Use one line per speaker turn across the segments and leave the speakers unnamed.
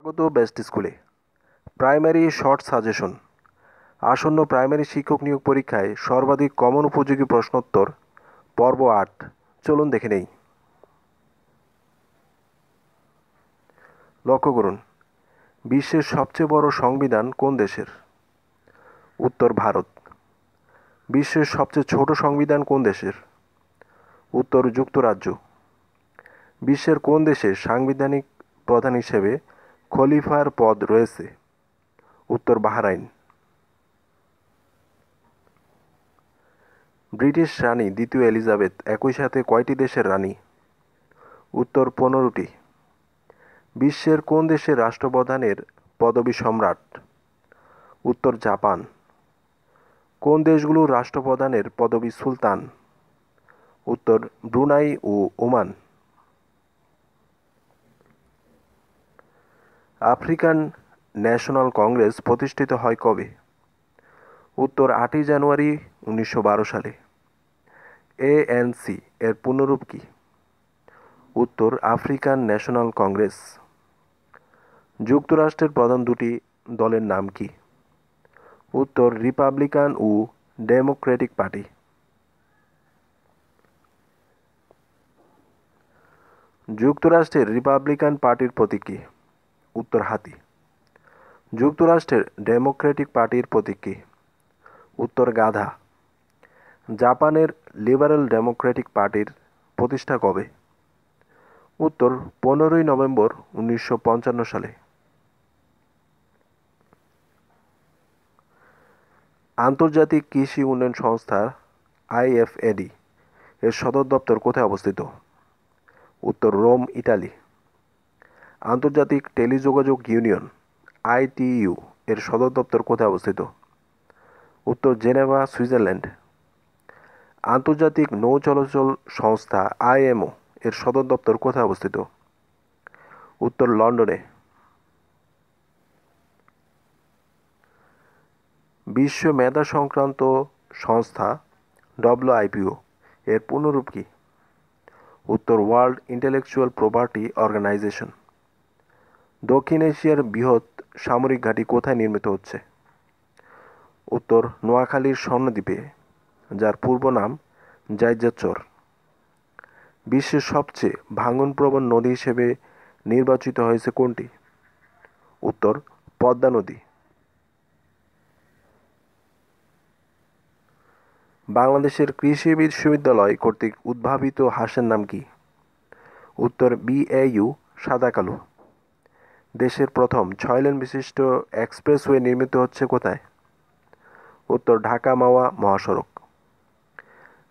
স্বাগত বেস্ট স্কুলে। Primary short suggestion. আসন্ন প্রাইমারি শিক্ষক নিয়োগ পরীক্ষায় সর্বাধিক কমন উপযোগী প্রশ্নোত্তর পর্ব ৮। চলুন দেখে নেই। লক্ষ্য করুন, বিশ্বের সবচেয়ে বড় সংবিধান কোন দেশের? উত্তর ভারত। বিশ্বের সবচেয়ে ছোট সংবিধান কোন দেশের? উত্তর যুক্তরাজ্য। বিশ্বের কোন দেশের সাংবিধানিক প্রধান হিসেবে খলিফার পদ রয়েছে? উত্তর বাহরাইন। ব্রিটিশ রানী দ্বিতীয় এলিজাবেথ একই সাথে কয়টি দেশের রানী? উত্তর 15টি। বিশ্বের কোন দেশের রাষ্ট্রপ্রধানের পদবী সম্রাট? উত্তর জাপান। কোন দেশগুলোর রাষ্ট্রপ্রধানের পদবী সুলতান? উত্তর ব্রুনাই ও ওমান। আফ্রিকান ন্যাশনাল কংগ্রেস প্রতিষ্ঠিত হয় কবে? উত্তর 8ই জানুয়ারি 1912 সালে। এএনসি এর পূর্ণরূপ কি? উত্তর আফ্রিকান ন্যাশনাল কংগ্রেস। যুক্তরাষ্ট্রের প্রধান দুটি দলের নাম কি? উত্তর রিপাবলিকান ও ডেমোক্রেটিক পার্টি। যুক্তরাষ্ট্রের রিপাবলিকান পার্টির প্রতীক কি? উত্তর হাতি। যুক্তরাষ্ট্রের ডেমোক্রেটিক পার্টির প্রতীক কি? উত্তর গাধা। জাপানের লিবারেল ডেমোক্রেটিক পার্টির প্রতিষ্ঠা কবে? উত্তর 15ই নভেম্বর 1955 সালে। আন্তর্জাতিক কৃষি উন্নয়ন সংস্থা আইএফএডি এর সদর দপ্তর কোথায় অবস্থিত? উত্তর রোম, ইটালি। আন্তর্জাতিক টেলিযোগাযোগ ইউনিয়ন আইটিইউ এর সদর দপ্তর কোথায় অবস্থিত? উত্তর জেনেভা, সুইজারল্যান্ড। আন্তর্জাতিক নৌ চলাচল সংস্থা আইএমও এর সদর দপ্তর কোথায় অবস্থিত? উত্তর লন্ডনে। বিশ্ব মেধা সংক্রান্ত সংস্থা ডব্লিউআইপিও এর পূর্ণরূপ কি? উত্তর ওয়ার্ল্ড ইন্টেলেকচুয়াল প্রপার্টি অর্গানাইজেশন। দক্ষিণ এশিয়ার বৃহৎ সামরিক ঘাঁটি কোথায় নির্মিত হচ্ছে? উত্তর নোয়াখালীর স্বর্ণদ্বীপে, যার পূর্ব নাম জাইজাচর। বিশ্বের সবচেয়ে ভাঙনপ্রবণ নদী হিসেবে নির্বাচিত হয়েছে কোনটি? উত্তর পদ্মা নদী। বাংলাদেশের কৃষি বিশ্ববিদ্যালয় কর্তৃক উদ্ভাবিত হাঁসের নাম কি? উত্তর বিএইউ সাদা কালো। দেশের প্রথম 6 লেন বিশিষ্ট এক্সপ্রেসওয়ে নির্মিত হচ্ছে কোথায়? উত্তর ঢাকা মাওয়া মহাসড়ক।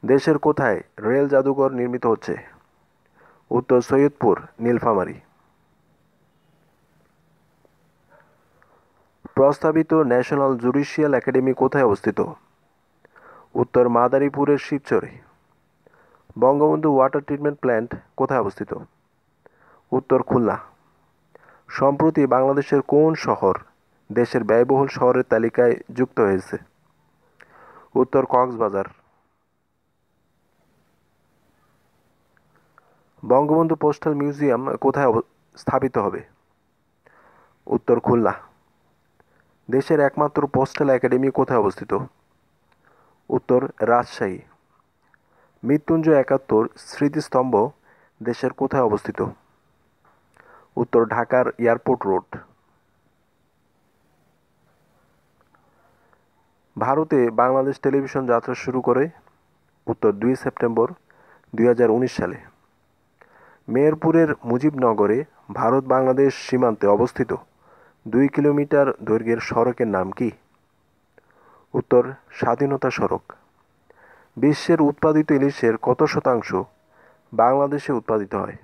দেশের কোথায় রেল জাদুঘর নির্মিত হচ্ছে? উত্তর সৈয়দপুর, নীলফামারী। প্রস্তাবিত ন্যাশনাল জুডিশিয়াল একাডেমি কোথায় অবস্থিত? উত্তর মাদারীপুরের শিবচরে। বঙ্গবন্ধু ওয়াটার ট্রিটমেন্ট প্ল্যান্ট কোথায় অবস্থিত? উত্তর খুলনা। সম্প্রতি বাংলাদেশের কোন শহর দেশের ব্যয়বহুল শহরের তালিকায় যুক্ত হয়েছে? উত্তর কক্সবাজার। বঙ্গবন্ধু পোস্টাল মিউজিয়াম কোথায় স্থাপিত হবে? উত্তর খুলনা। দেশের একমাত্র পোস্টাল একাডেমি কোথায় অবস্থিত? উত্তর রাজশাহী। মৃত্যুঞ্জয় 71 স্মৃতিস্তম্ভ দেশের কোথায় অবস্থিত? উত্তর ঢাকার এয়ারপোর্ট রোড। ভারতে বাংলাদেশ টেলিভিশন যাত্রা শুরু করে? উত্তর 2 সেপ্টেম্বর 2019 সালে। মেহেরপুরের মুজিবনগরে ভারত বাংলাদেশ সীমান্তে অবস্থিত 2 কিলোমিটার দৈর্ঘ্যের সড়কের নাম কি? উত্তর স্বাধীনতা সড়ক। বিশ্বের উৎপাদিত ইলিশের কত শতাংশ বাংলাদেশে উৎপাদিত হয়?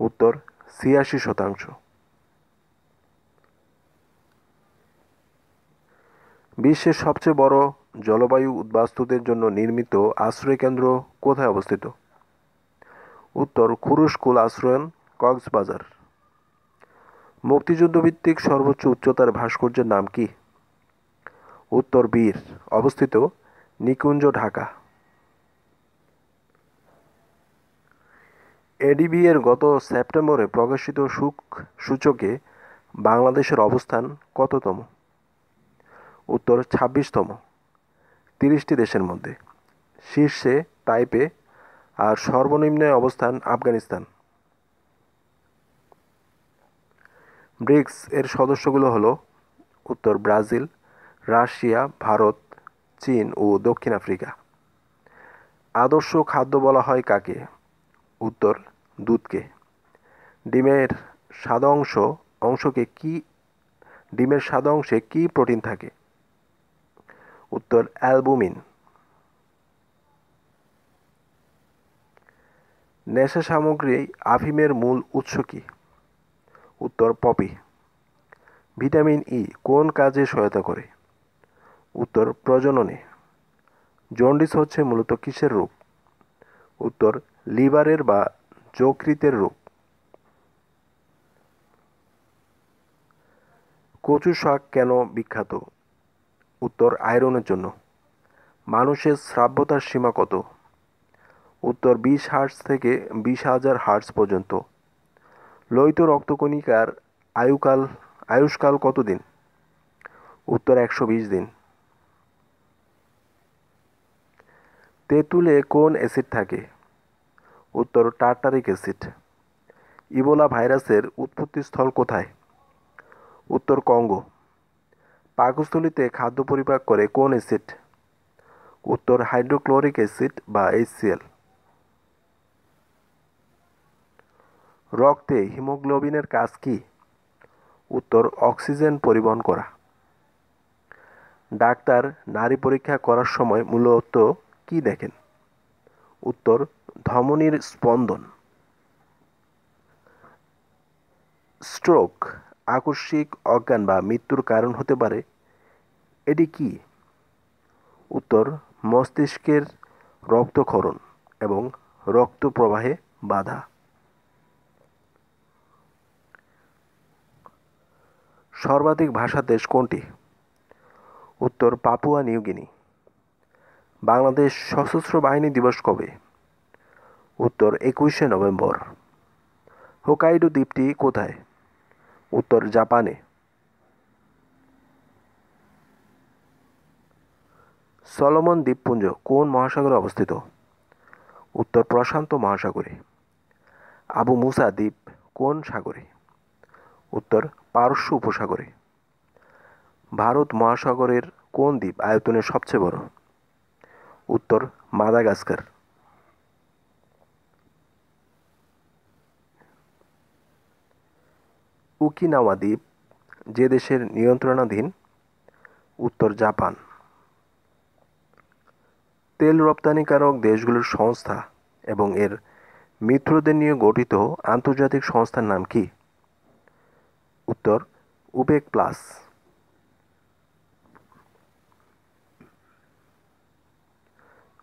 উত্তর 86%। বিশ্বের সবচেয়ে বড় জলবায়ু উদ্বাস্তুদের জন্য নির্মিত আশ্রয়কেন্দ্র কোথায় অবস্থিত? উত্তর খুরুশকুল আশ্রয়ন, কক্সবাজার। মুক্তিযুদ্ধভিত্তিক সর্বোচ্চ উচ্চতার ভাস্কর্যের নাম কি? উত্তর বীর, অবস্থিত নিকুঞ্জ, ঢাকা। এডিবি এর গত সেপ্টেম্বরে প্রকাশিত সূচকে বাংলাদেশের অবস্থান কততম? উত্তর ২৬তম। ৩০টি দেশের মধ্যে শীর্ষে তাইপে আর সর্বনিম্নে অবস্থান আফগানিস্তান। ব্রিক্স এর সদস্যগুলো হলো উত্তর ব্রাজিল, রাশিয়া, ভারত, চীন ও দক্ষিণ আফ্রিকা। আদর্শ খাদ্য বলা হয় কাকে? উত্তর দুধকে। ডিমের সাদা অংশে কি প্রোটিন থাকে? উত্তর অ্যালবুমিন। নেশা সামগ্রী আফিমের মূল উৎস কি? উত্তর পপি। ভিটামিন ই কোন কাজে সহায়তা করে? উত্তর প্রজননে। জন্ডিস হচ্ছে মূলত কিসের রোগ? উত্তর লিভারের বা যকৃতের রোগ। কচু শাক কেন বিখ্যাত? উত্তর আয়রনের জন্য। মানুষের শ্রাব্যতার সীমা কত? উত্তর ২০ হার্টজ থেকে ২০,০০০ হার্টজ পর্যন্ত। লোহিত রক্তকণিকার আয়ুষ্কাল কতদিন? উত্তর ১২০ দিন। তেঁতুলে কোন অ্যাসিড থাকে? উত্তর টার্টারিক অ্যাসিড। ইবোলা ভাইরাসের উৎপত্তিস্থল কোথায়? উত্তর কঙ্গো। পাকস্থলীতে খাদ্য পরিপাক করে কোন অ্যাসিড? উত্তর হাইড্রোক্লোরিক অ্যাসিড বা HCl। রক্তে হিমোগ্লোবিনের কাজ কি? উত্তর অক্সিজেন পরিবহন করা। ডাক্তার নাড়ি পরীক্ষা করার সময় মূলত কি দেখেন? উত্তর ধমনীর স্পন্দন। স্ট্রোক আকস্মিক অজ্ঞান বা মৃত্যুর কারণ হতে পারে, এটি কি? উত্তর মস্তিষ্কের রক্তক্ষরণ এবং রক্ত প্রবাহে বাধা। সর্বাধিক ভাষার দেশ কোনটি? উত্তর পাপুয়া নিউ গিনি। বাংলাদেশ সশস্ত্র বাহিনী দিবস কবে? উত্তর ২১শে নভেম্বর। হোকাইডো দ্বীপটি কোথায়? উত্তর জাপানে। সলোমন দ্বীপপুঞ্জ কোন মহাসাগরে অবস্থিত? উত্তর প্রশান্ত মহাসাগরে। আবু মুসা দ্বীপ কোন সাগরে? উত্তর পারস্য উপসাগরে। ভারত মহাসাগরের কোন দ্বীপ আয়তনে সবচেয়ে বড়? উত্তর মাদাগাস্কার। ওকিনাওয়া দ্বীপ যে দেশের নিয়ন্ত্রণাধীন? উত্তর জাপান। তেল রপ্তানিকারক দেশগুলোর সংস্থা এবং এর মিত্রদের নিয়ে গঠিত আন্তর্জাতিক সংস্থার নাম কি? উত্তর ওপেক প্লাস।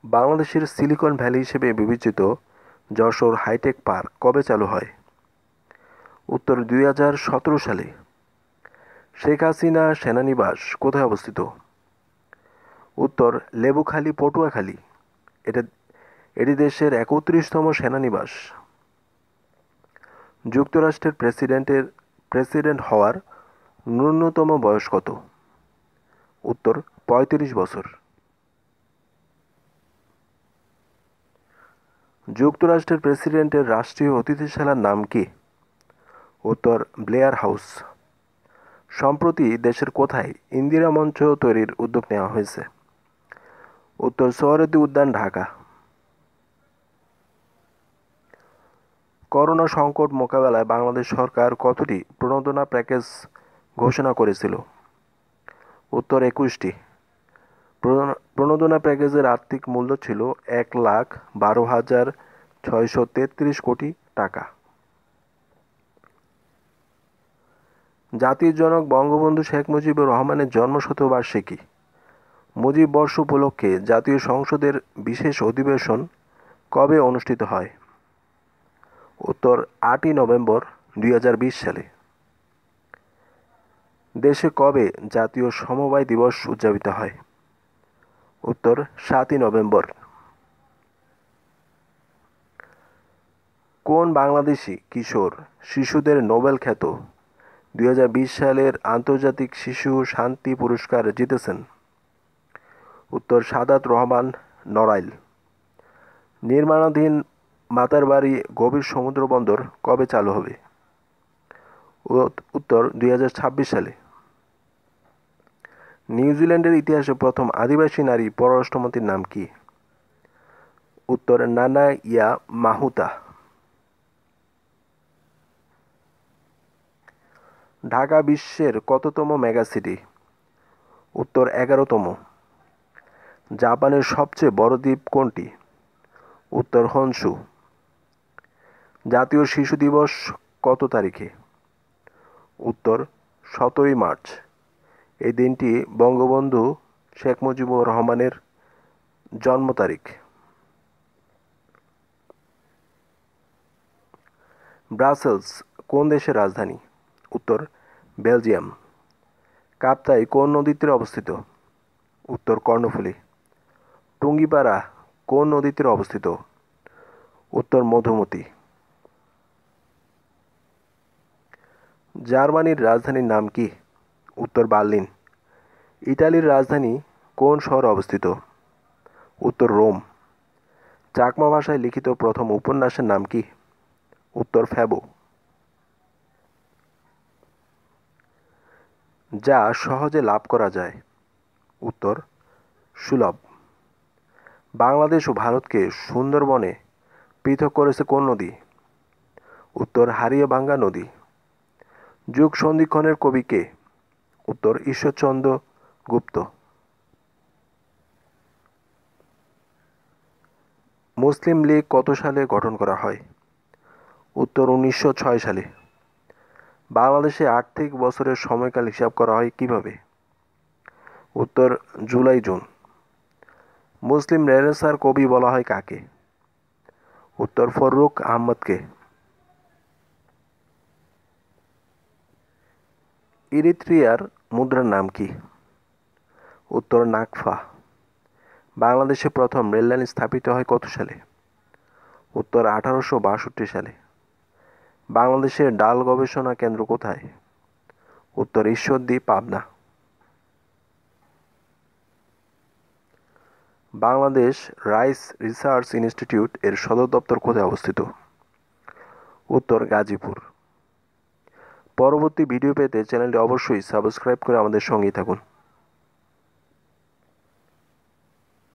বাংলাদেশের সিলিকন ভ্যালি হিসেবে বিবেচিত যশোর হাইটেক পার্ক কবে চালু হয়? উত্তর ২০১৭ সালে। শেখ হাসিনা সেনানিবাস কোথায় অবস্থিত? উত্তর লেবুখালী পটুয়াখালী। এটি দেশের ৩১তম সেনানিবাস। যুক্তরাষ্ট্রের প্রেসিডেন্ট হওয়ার ন্যূনতম বয়স কত? উত্তর ৩৫ বছর। যুক্তরাষ্ট্রের প্রেসিডেন্টের রাষ্ট্রীয় অতিথিশালার নাম কি? উত্তর ব্লেয়ার হাউস। সম্প্রতি দেশের কোথায় ইন্দিরা মঞ্চ তৈরির উদ্যোগ নেওয়া হয়েছে? উত্তর সোহরাওয়ার্দী উদ্যান, ঢাকা। করোনা সংকট মোকাবেলায় বাংলাদেশ সরকার কতটি প্রণোদনা প্যাকেজ ঘোষণা করেছিল? উত্তর ২১টি। প্রণোদনা প্যাকেজের আর্থিক মূল্য ছিল ১,১২,৬৩৩ কোটি টাকা। জাতির জনক বঙ্গবন্ধু শেখ মুজিবুর রহমানের জন্মশতবার্ষিকী মুজিব বর্ষ উপলক্ষে জাতীয় সংসদের বিশেষ অধিবেশন কবে অনুষ্ঠিত হয়? উত্তর ৮ই নভেম্বর ২০২০ সালে। দেশে কবে জাতীয় সমবায় দিবস উদযাপিত হয়? উত্তর ৭ই নভেম্বর। কোন বাংলাদেশি কিশোর শিশুদের নোবেল খ্যাত 2020 সালের আন্তর্জাতিক শিশু শান্তি পুরস্কার জিতেছেন? উত্তর সাদাত রহমান নড়াইল। নির্মাণাধীন মাতারবাড়ি গভীর সমুদ্র বন্দর কবে চালু হবে? উত্তর 2026 সালে। নিউজিল্যান্ডের ইতিহাসে প্রথম আদিবাসী নারী পররাষ্ট্রমন্ত্রীর নাম কি? উত্তর নানা ইয়া মাহুতা। ঢাকা বিশ্বের কততম মেগাসিটি? উত্তর 11তম। জাপানের সবচেয়ে বড় দ্বীপ কোনটি? উত্তর হনশু। জাতীয় শিশু দিবস কত তারিখে? উত্তর 17ই মার্চ। এই দিনটি বঙ্গবন্ধু শেখ মুজিবুর রহমানের জন্ম তারিখ। ব্রাসেলস কোন দেশের রাজধানী? উত্তর বেলজিয়াম। কাপ্তাই কোন নদীর তীরে অবস্থিত? উত্তর কর্ণফুলী। টুঙ্গিপাড়া কোন নদীর তীরে অবস্থিত? উত্তর মধুমতি। জার্মানির রাজধানীর নাম কি? উত্তর বার্লিন। ইটালির রাজধানী কোন শহরে অবস্থিত? উত্তর রোম। চাকমা ভাষায় লিখিত প্রথম উপন্যাসের নাম কি? উত্তর ফ্যাবো। যা সহজে লাভ করা যায়? উত্তর সুলভ। বাংলাদেশ ও ভারতকে সুন্দরবনে পৃথক করেছে কোন নদী? উত্তর হারিয়াভাঙ্গা নদী। যুগ সন্ধিক্ষণের কবি কে? উত্তর ঈশ্বরচন্দ্র গুপ্ত। মুসলিম লীগ কত সালে গঠন করা হয়? উত্তর 1906 সালে। বাংলাদেশে আর্থিক বছরের সময়কাল হিসাব করা হয় কিভাবে? উত্তর জুলাই জুন। মুসলিম রেনেসাঁর কবি বলা হয় কাকে? উত্তর ফররুখ আহমদকে। ইরিত্রিয়ার মুদ্রার নাম কি? উত্তর নাকফা। বাংলাদেশে প্রথম রেললাইন স্থাপিত হয় কত সালে? উত্তর 1862 সালে। বাংলাদেশের ডাল গবেষণা কেন্দ্র কোথায়? উত্তর Ishwardi, Pabna. Bangladesh rice research institute এর সদর দপ্তর কোথায় অবস্থিত? উত্তর গাজীপুর। পরবর্তী ভিডিও পেতে চ্যানেলটি অবশ্যই সাবস্ক্রাইব করে আমাদের সঙ্গেই থাকুন।